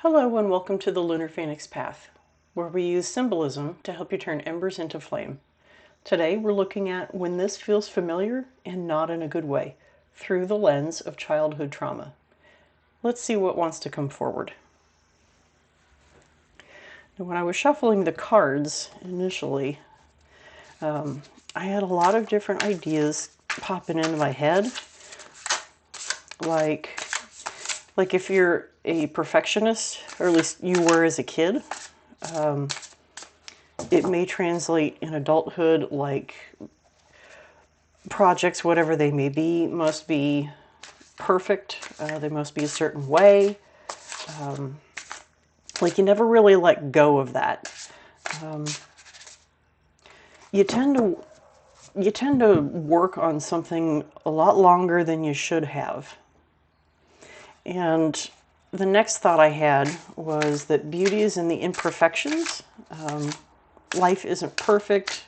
Hello and welcome to the Lunar Phoenix Path, where we use symbolism to help you turn embers into flame. Today we're looking at when this feels familiar and not in a good way, through the lens of childhood trauma. Let's see what wants to come forward. Now, when I was shuffling the cards initially, I had a lot of different ideas popping into my head, like if you're a perfectionist, or at least you were as a kid, it may translate in adulthood like projects, whatever they may be, must be perfect. They must be a certain way. Like you never really let go of that. You tend to work on something a lot longer than you should have. And the next thought I had was that beauty is in the imperfections. Life isn't perfect.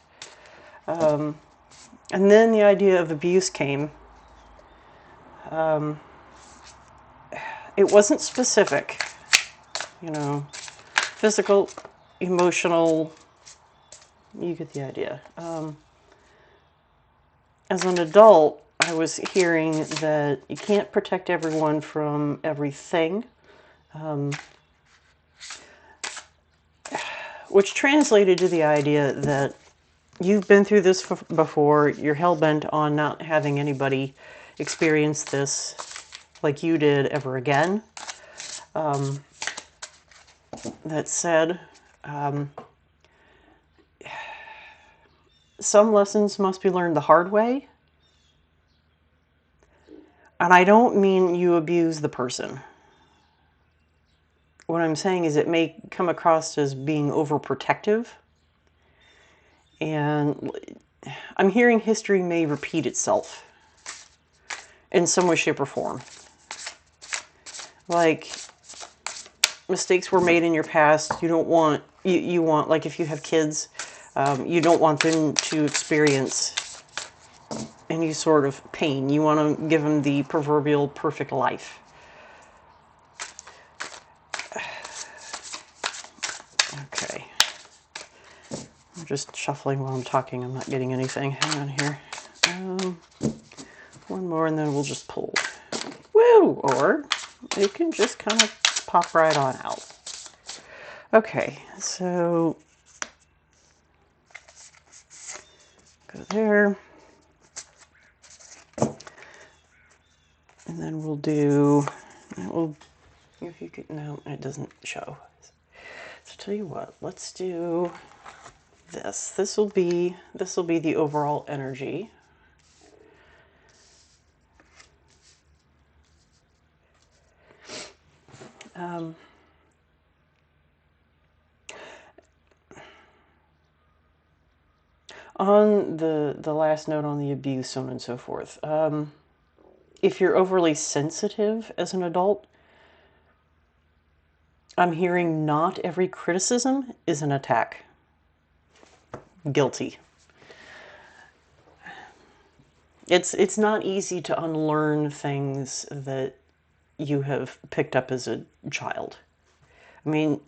And then the idea of abuse came. It wasn't specific, physical, emotional, you get the idea. As an adult, I was hearing that you can't protect everyone from everything, which translated to the idea that you've been through this before, you're hell-bent on not having anybody experience this like you did ever again. That said, some lessons must be learned the hard way. And I don't mean you abuse the person. What I'm saying is it may come across as being overprotective. And I'm hearing history may repeat itself in some way, shape, or form. Like, mistakes were made in your past. You don't want, you want, like if you have kids, you don't want them to experience any sort of pain. You want to give them the proverbial perfect life. Okay. I'm just shuffling while I'm talking. I'm not getting anything. Hang on here. One more and then we'll just pull. Woo! Or it can just kind of pop right on out. Okay, so go there. And then we'll do, if you could, no, it doesn't show. So tell you what, let's do this. This will be the overall energy. On the last note on the abuse, so on and so forth. If you're overly sensitive as an adult, I'm hearing not every criticism is an attack. Guilty. It's not easy to unlearn things that you have picked up as a child. I mean,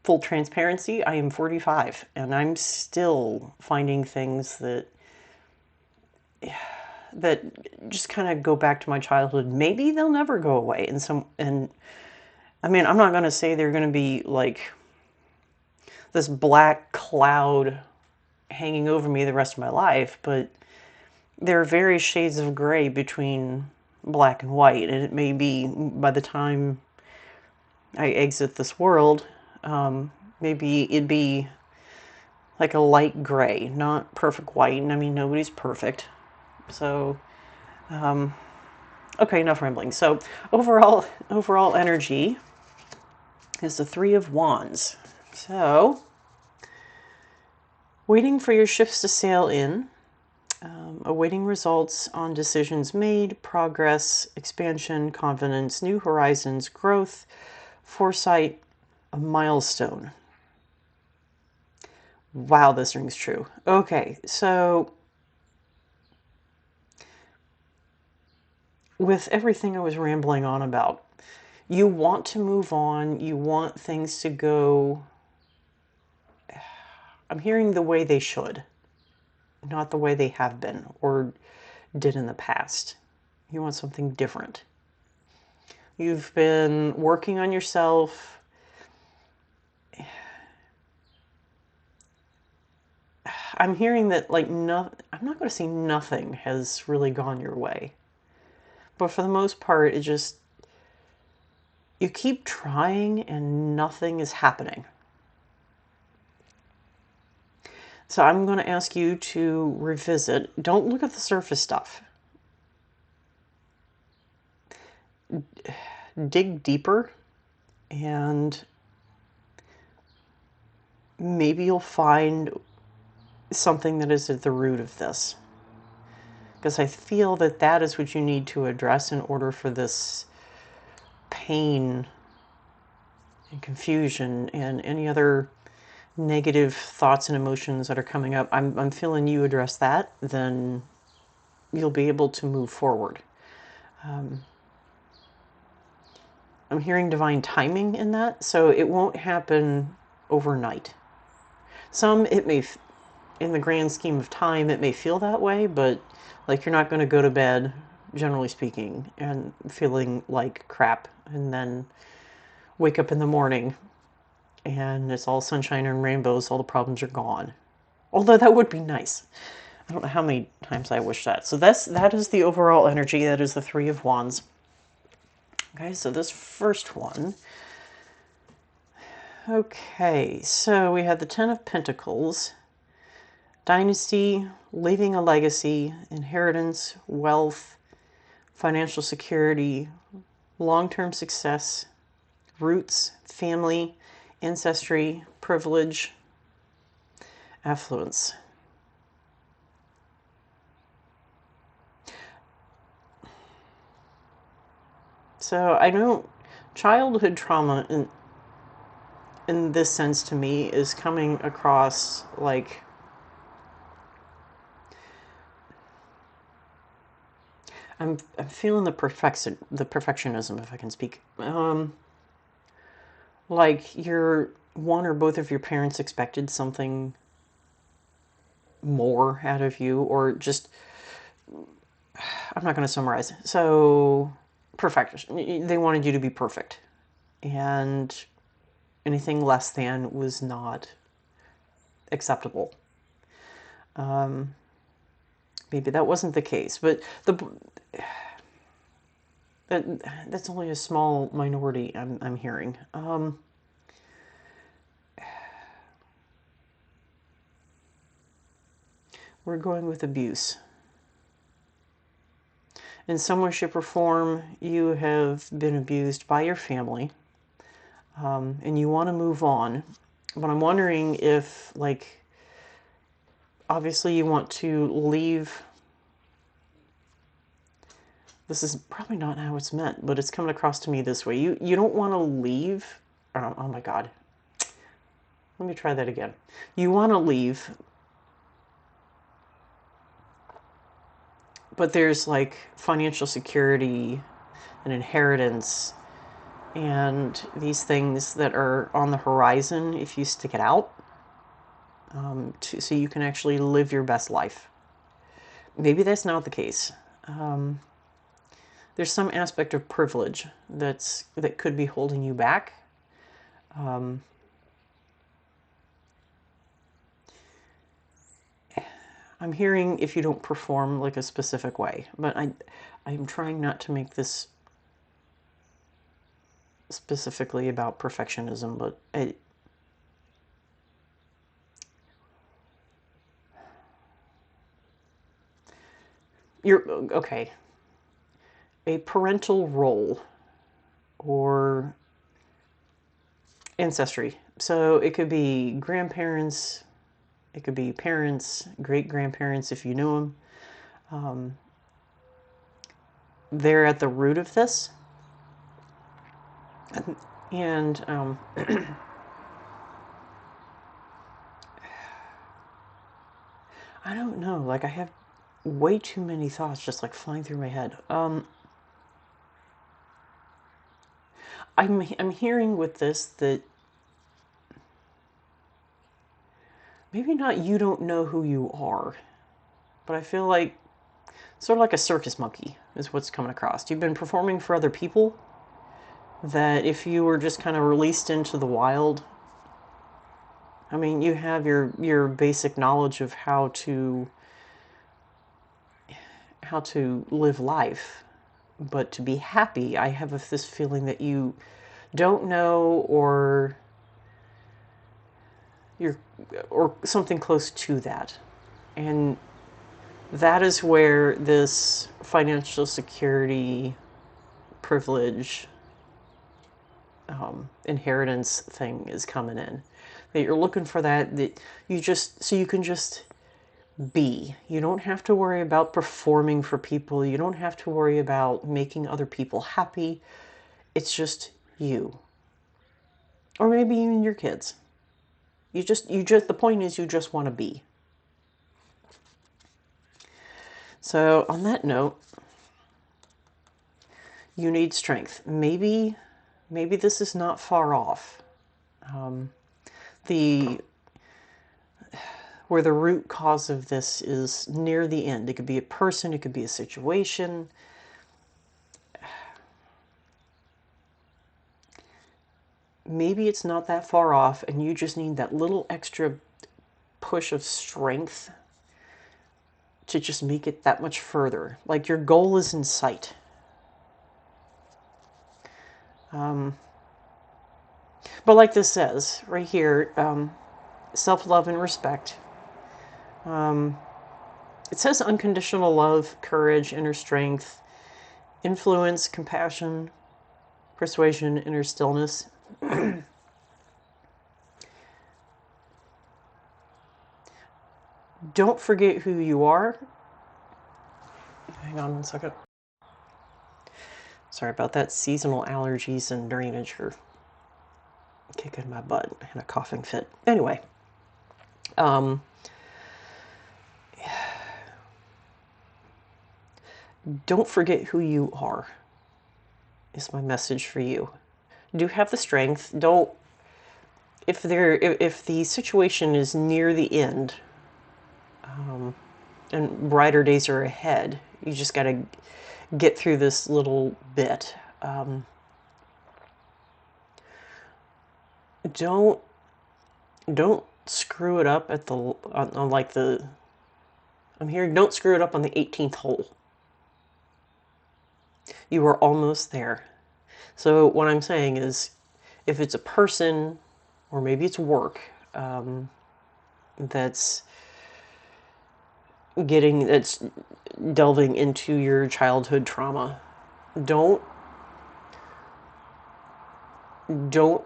full transparency, I am 45 and I'm still finding things that just kind of go back to my childhood. Maybe they'll never go away. And I mean, I'm not going to say they're going to be like this black cloud hanging over me the rest of my life, but there are various shades of gray between black and white, and it may be by the time I exit this world, maybe it'd be like a light gray, not perfect white. And I mean, nobody's perfect. So, okay, enough rambling. So overall energy is the Three of Wands. So, waiting for your ships to sail in, awaiting results on decisions made, progress, expansion, confidence, new horizons, growth, foresight, a milestone. Wow, this rings true. Okay, so with everything I was rambling on about, You want to move on. You want things to go, I'm hearing, the way they should, not the way they have been or did in the past. You want something different. You've been working on yourself. I'm hearing that, like, no, I'm not going to say nothing has really gone your way. But for the most part, it just, you keep trying and nothing is happening. So I'm going to ask you to revisit. Don't look at the surface stuff. Dig deeper, and maybe you'll find something that is at the root of this. Because I feel that that is what you need to address in order for this pain and confusion and any other negative thoughts and emotions that are coming up. I'm feeling you address that, then you'll be able to move forward. I'm hearing divine timing in that, so it won't happen overnight. It may, in the grand scheme of time, it may feel that way, but like you're not going to go to bed, generally speaking, and feeling like crap, and then wake up in the morning and it's all sunshine and rainbows, all the problems are gone. Although that would be nice. I don't know how many times I wish that. So that is the overall energy. That is the Three of Wands. Okay, so this first one. Okay, so we have the Ten of Pentacles. Dynasty, leaving a legacy, inheritance, wealth, financial security, long-term success, roots, family, ancestry, privilege, affluence. So I know childhood trauma in this sense to me is coming across like I'm feeling the perfectionism, if I can speak. Like one or both of your parents expected something more out of you, or just, I'm not going to summarize. So, perfection. They wanted you to be perfect, and anything less than was not acceptable. Maybe that wasn't the case, but that's only a small minority I'm hearing. We're going with abuse. In some way, shape, or form, you have been abused by your family, and you want to move on. But I'm wondering if, like, obviously you want to leave. This is probably not how it's meant, but it's coming across to me this way. You don't want to leave. Oh my God. Let me try that again. You want to leave, but there's like financial security and inheritance and these things that are on the horizon if you stick it out, so you can actually live your best life. Maybe that's not the case. There's some aspect of privilege that could be holding you back. I'm hearing if you don't perform like a specific way, but I'm trying not to make this specifically about perfectionism, but you're okay. A parental role or ancestry. So it could be grandparents, it could be parents, great grandparents if you knew them. They're at the root of this. And I don't know, like I have way too many thoughts just like flying through my head. I'm hearing with this that maybe not you don't know who you are, but I feel like sort of like a circus monkey is what's coming across. You've been performing for other people, that if you were just kind of released into the wild, I mean, you have your basic knowledge of how to live life, but to be happy, I have this feeling that you don't know, or you're or something close to that. And that is where this financial security, privilege, inheritance thing is coming in. That you're looking for that you just, so you can just be. You don't have to worry about performing for people. You don't have to worry about making other people happy. It's just you. Or maybe even your kids. The point is you just want to be. So on that note, you need strength. Maybe this is not far off. The Where the root cause of this is near the end. It could be a person, it could be a situation. Maybe it's not that far off, and you just need that little extra push of strength to just make it that much further. Like your goal is in sight. But like this says right here, self-love and respect. It says unconditional love, courage, inner strength, influence, compassion, persuasion, inner stillness. Don't forget who you are. Hang on one second. Sorry about that. Seasonal allergies and drainage are kicking my butt. I had a coughing fit. Anyway, don't forget who you are, is my message for you. Do have the strength. Don't, if the situation is near the end, and brighter days are ahead, you just got to get through this little bit. Don't screw it up at on like the, I'm hearing, don't screw it up on the 18th hole. You are almost there. So what I'm saying is, if it's a person, or maybe it's work, that's delving into your childhood trauma, don't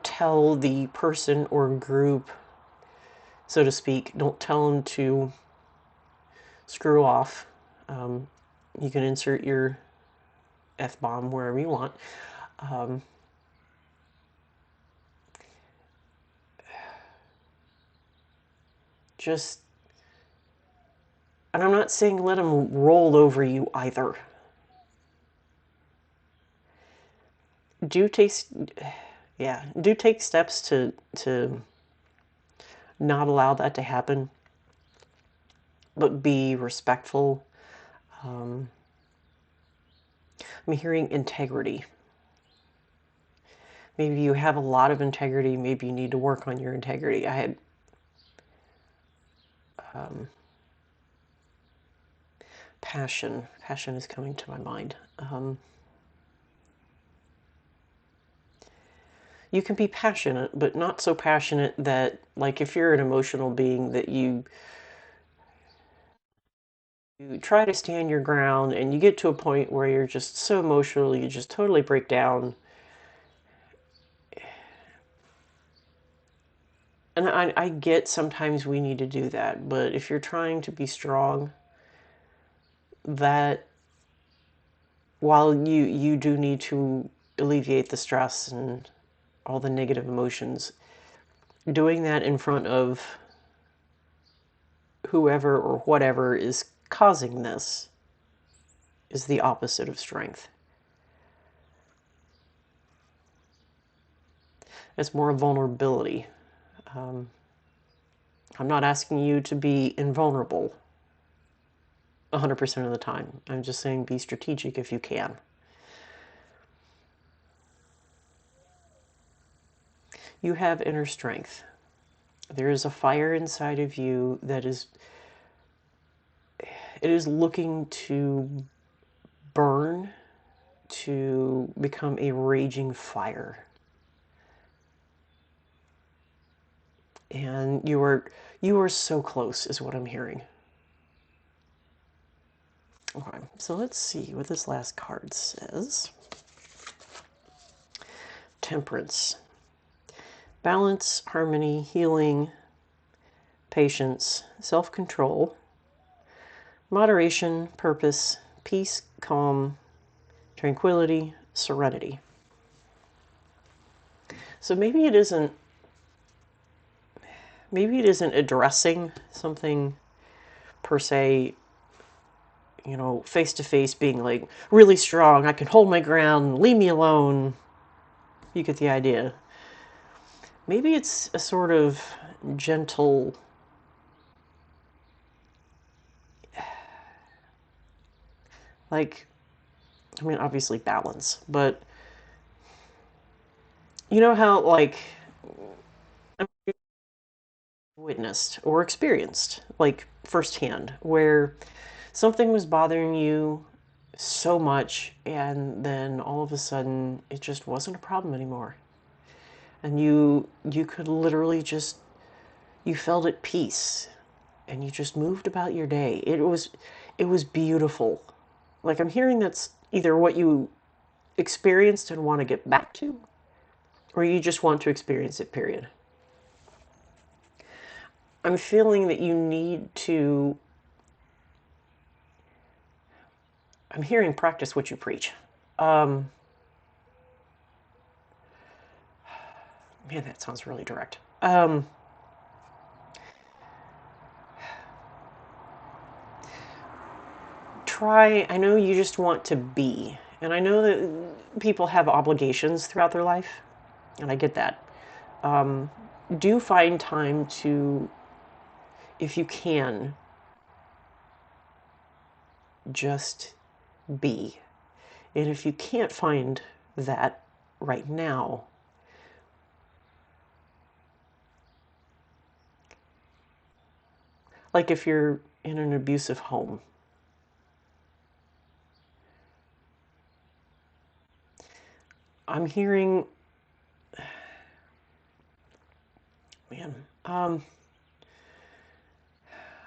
tell the person or group, so to speak, don't tell them to screw off. You can insert your F-bomb wherever you want. Just, and I'm not saying let them roll over you either. Do take steps to not allow that to happen, but be respectful. I'm hearing integrity. Maybe you have a lot of integrity. Maybe you need to work on your integrity. I had passion. Passion is coming to my mind. You can be passionate, but not so passionate that, like, if you're an emotional being, that you try to stand your ground and you get to a point where you're just so emotional, you just totally break down. And I get sometimes we need to do that, but if you're trying to be strong, that while you do need to alleviate the stress and all the negative emotions, doing that in front of whoever or whatever is causing this is the opposite of strength. It's more vulnerability. Um, I'm not asking you to be invulnerable 100% of the time. I'm just saying be strategic if you can. You have inner strength. There is a fire inside of you that is looking to burn, to become a raging fire. And you are so close is what I'm hearing. Okay, so let's see what this last card says. Temperance. Balance, harmony, healing, patience, self-control, moderation, purpose, peace, calm, tranquility, serenity. So maybe it isn't addressing something per se, face to face, being like really strong, I can hold my ground, leave me alone. You get the idea. Maybe it's a sort of gentle, like, I mean, obviously balance, but you know how, like, witnessed or experienced, like, firsthand, where something was bothering you so much, and then all of a sudden it just wasn't a problem anymore. And you could literally just, you felt at peace and you just moved about your day. It was beautiful. Like, I'm hearing that's either what you experienced and want to get back to, or you just want to experience it, period. I'm feeling that you need to, I'm hearing practice what you preach. Man, that sounds really direct. I know you just want to be, and I know that people have obligations throughout their life, and I get that. Do find time to, if you can, just be. And if you can't find that right now, like if you're in an abusive home, I'm hearing, man,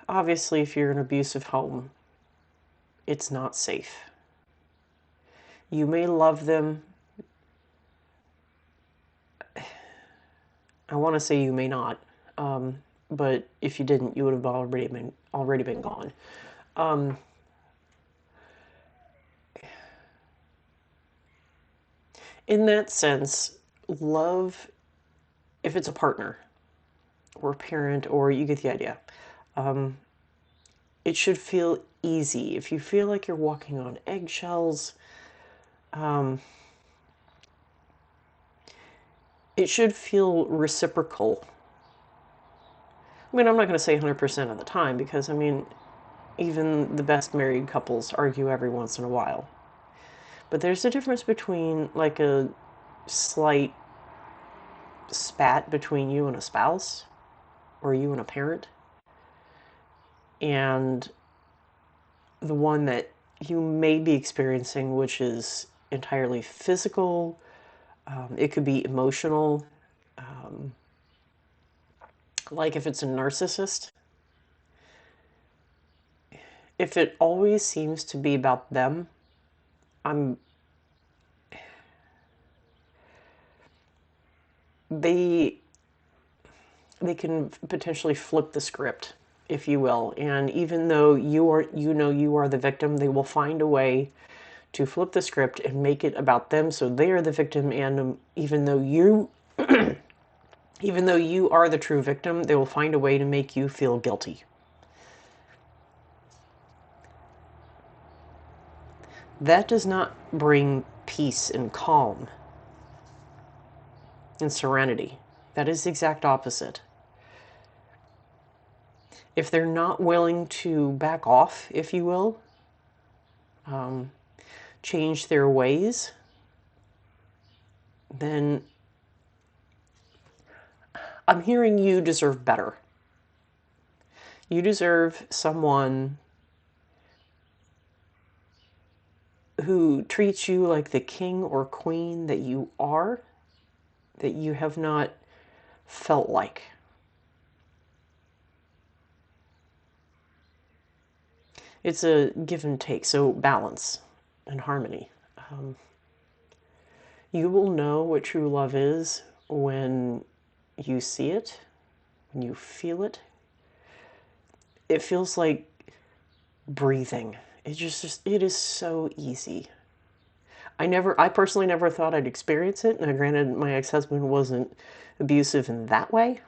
obviously, if you're in an abusive home, it's not safe. You may love them. I want to say you may not, but if you didn't, you would have already been gone. In that sense, love, if it's a partner or a parent, or you get the idea, it should feel easy. If you feel like you're walking on eggshells, it should feel reciprocal. I mean, I'm not going to say 100% of the time, because, I mean, even the best married couples argue every once in a while. But there's a difference between, like, a slight spat between you and a spouse, or you and a parent, and the one that you may be experiencing, which is entirely physical. It could be emotional. Like if it's a narcissist, if it always seems to be about them, I'm they they can potentially flip the script, if you will. And even though you are the victim, they will find a way to flip the script and make it about them, so they are the victim. And even though you are the true victim, they will find a way to make you feel guilty. That does not bring peace and calm. and serenity. That is the exact opposite. If they're not willing to back off, if you will, change their ways, then I'm hearing you deserve better. You deserve someone who treats you like the king or queen that you are, that you have not felt like. It's a give and take, so balance and harmony. You will know what true love is when you see it, when you feel it. It feels like breathing. It is so easy. I personally never thought I'd experience it. Now, granted, my ex-husband wasn't abusive in that way.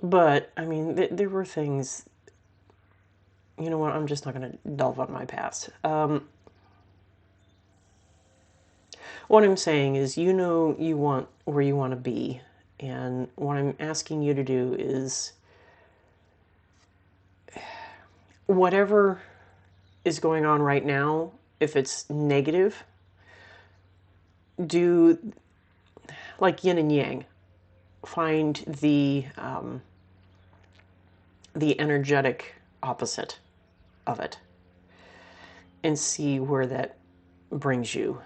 But, I mean, there were things, you know what, I'm just not going to delve on my past. What I'm saying is, you know, you want where you want to be. And what I'm asking you to do is whatever is going on right now, if it's negative, do like yin and yang. Find the energetic opposite of it and see where that brings you.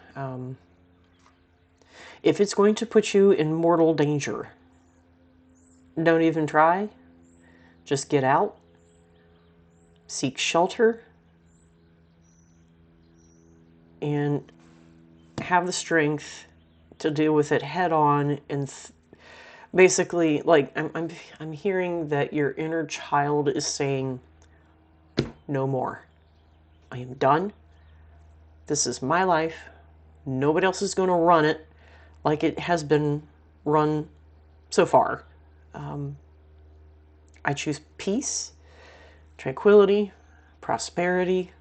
If it's going to put you in mortal danger, don't even try. Just get out, seek shelter, and have the strength to deal with it head on. And basically, like, I'm hearing that your inner child is saying, no more. I am done. This is my life. Nobody else is going to run it like it has been run so far. I choose peace, tranquility, prosperity,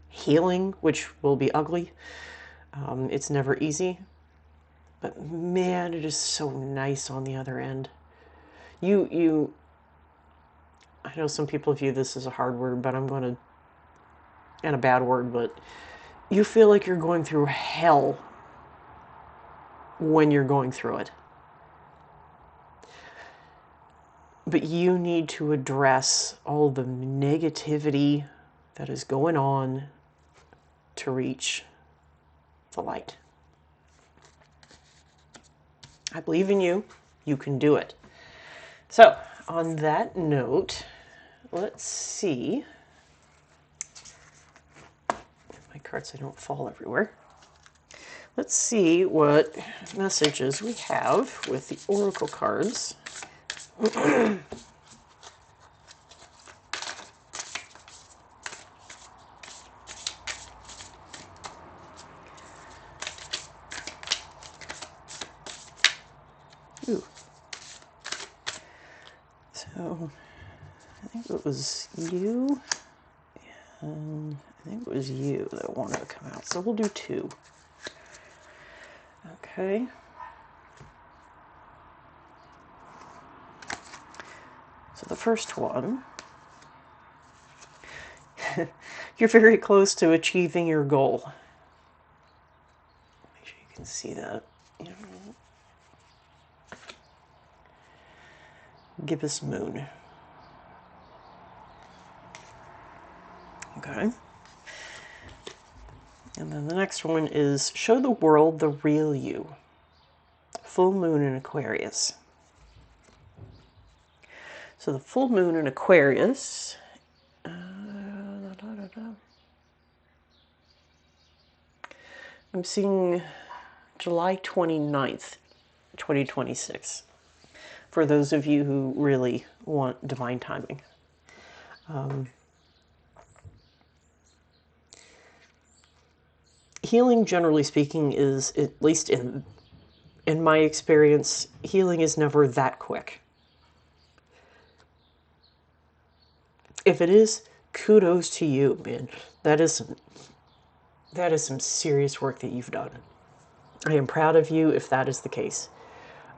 healing, which will be ugly. It's never easy. But man, it is so nice on the other end. I know some people view this as a hard word, but and a bad word, but you feel like you're going through hell when you're going through it. But you need to address all the negativity that is going on to reach the light. I believe in you. You can do it. So, on that note, let's see. My cards, so they don't fall everywhere. Let's see what messages we have with the oracle cards. Ooh. So, I think it was you, and I think it was you that wanted to come out. So we'll do two. Okay. So the first one, you're very close to achieving your goal. Make sure you can see that. Gibbous moon. Okay. And then the next one is show the world the real you. Full moon in Aquarius. So the full moon in Aquarius. I'm seeing July 29th, 2026. For those of you who really want divine timing. Healing, generally speaking, is, at least in my experience, healing is never that quick. If it is, kudos to you, man. That is some serious work that you've done. I am proud of you if that is the case.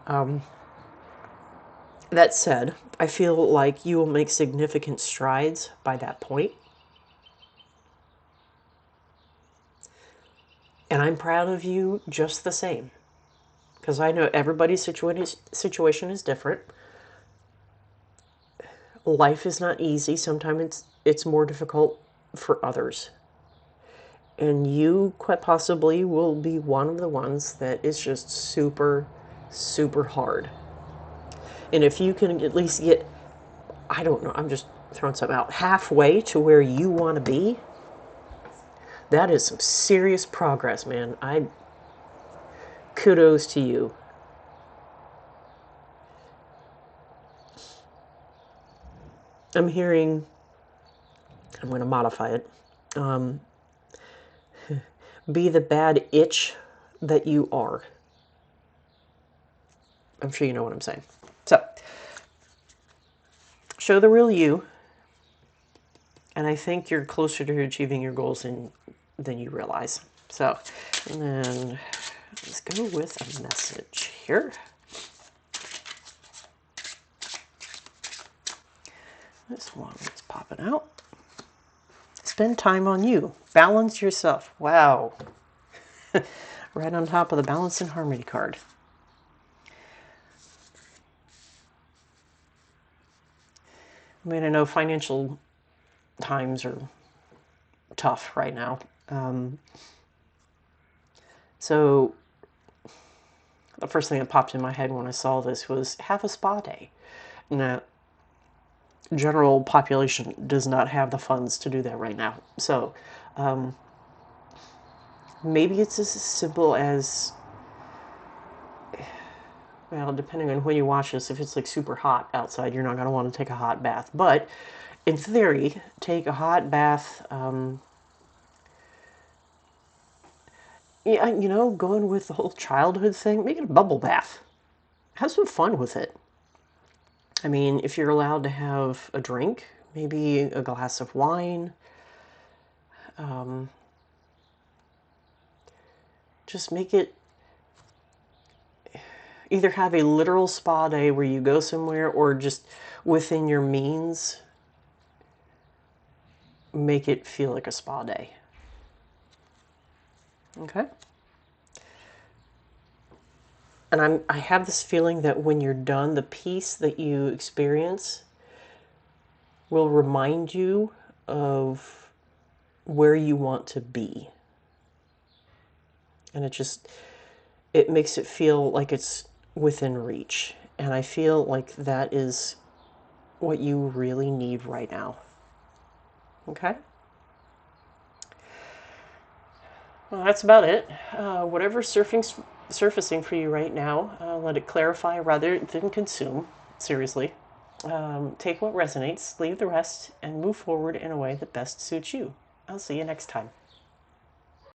That said, I feel like you will make significant strides by that point. And I'm proud of you just the same. Because I know everybody's situation is different. Life is not easy. Sometimes it's more difficult for others. And you quite possibly will be one of the ones that is just super, super hard. And if you can at least get, I don't know, I'm just throwing something out, halfway to where you want to be, that is some serious progress, man. Kudos to you. I'm hearing, I'm going to modify it. Be the bad itch that you are. I'm sure you know what I'm saying. So, show the real you, and I think you're closer to achieving your goals than you realize. So, and then let's go with a message here. This one is popping out. Spend time on you. Balance yourself. Wow. Right on top of the balance and harmony card. I mean, I know financial times are tough right now. So the first thing that popped in my head when I saw this was have a spa day. Now, general population does not have the funds to do that right now. So maybe it's as simple as, well, depending on when you watch this, if it's like super hot outside, you're not going to want to take a hot bath. But in theory, take a hot bath. Yeah, you know, going with the whole childhood thing, make it a bubble bath. Have some fun with it. I mean, if you're allowed to have a drink, maybe a glass of wine. Just make it, either have a literal spa day where you go somewhere, or just within your means, make it feel like a spa day. Okay? And I have this feeling that when you're done, the peace that you experience will remind you of where you want to be. And it makes it feel like it's within reach. And I feel like that is what you really need right now. Okay? Well, that's about it. Whatever's surfacing for you right now, let it clarify rather than consume. Seriously. Take what resonates, leave the rest, and move forward in a way that best suits you. I'll see you next time.